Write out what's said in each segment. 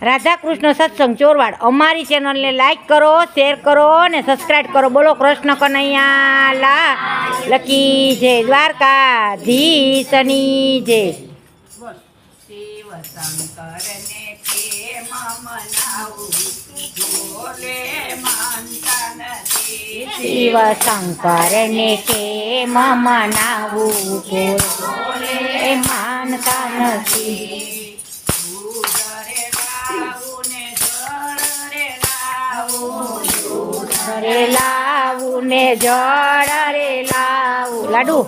રાધાકૃષ્ણ સત્સંગ ચોરવાડ અમારી ચેનલને લાઈક કરો, શેર કરો અને સબસ્ક્રાઈબ કરો. બોલો કૃષ્ણ કનૈયા લકી જય, દ્વારકાધીશની જય. શિવ શંકરને કેમ મનાવું, ભોલે માનતા નથી. શિવ શંકરને કેમ મનાવું, ભોલે માનતા નથી. રે લાવું ને જળ રે લાવું. લાડુ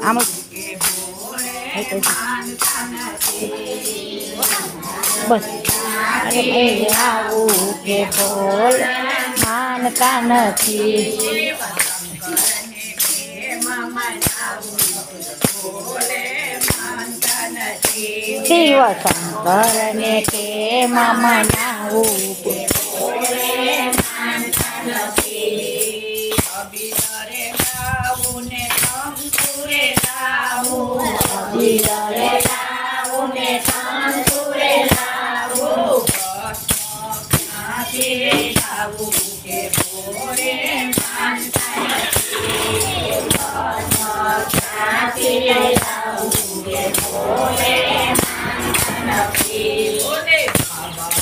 આમ બસ. અરે લાવું કે બોલ માનતા નથી. શિવ શંકરને કેમ મનાવું, અબીરે લાવું ને કંકુરે લાવું, અબીરે લાવું ને કંકુરે લાવું. લાવું કે ભોળે માનતા નથી. લાવું કે ભોલે માનતા નથી. ભોલે બાબા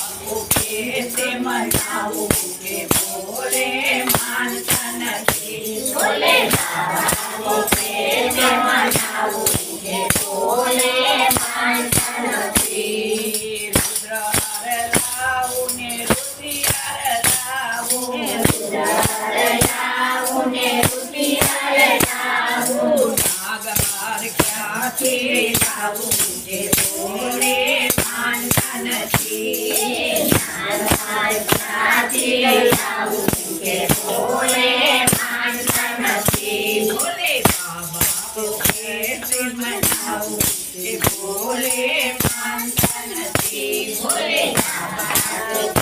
કે તે મનાવું કે ભોળે માનતા નથી. ભોલે બાબા કે તે મનાવું કે ભોલે માનતા નથી. રુદ્ર લાવું ને રુદિયાર લાવું, લાવું ને રૂપિયા લાવું. નાગહાર ક્યાંથી લાવું કે ભોળે માનતા નથી. લાવું કે ભોલે માનતા નથી. ભોલે બાબા કે તે મનાવું કે ભોલે માનતા નથી. ભોલે બાબા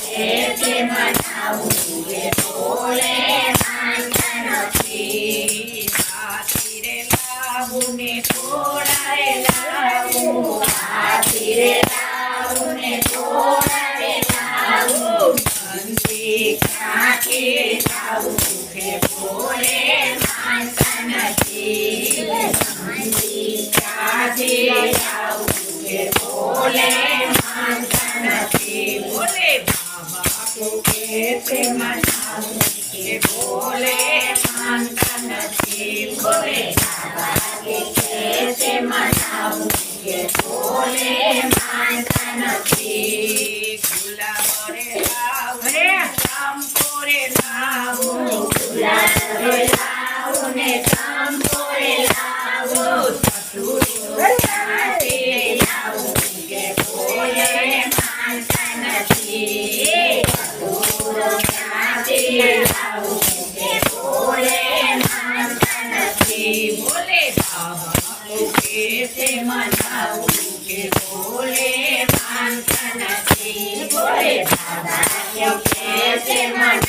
કે તે મનાવું કે ભોલે માનતા નથી. હાથી રે લાવું ને ઘોડાએ લાવું, હાથી રે લાવું ને ઘોડા લાવું. બંધી ક્યાંથી લાવું કે ભોલે માનતા નથી. ક્યાંથી લાવું કે ભોલે માનતા નથી. ભોલે બાબા કે તે મનાવું કે ભોલે માનતા નથી. ભોલે કે તે મનાવું કે ભોલે માનતા નથી. ગુલાબ રે લાવું રે ચંપોરે લાવું, ગુલાબ લાવું ને ચંપોરે લાવું. ક્યાંથી લાવું કે ભોલે માનતા નથી. ક્યાંથી લાવું કે ભોલે માનતા નથી. ભોલે બાબા કે તે મનાવું કે ભોલે માનતા નથી. ભોલે બાબા કે તે મનાવું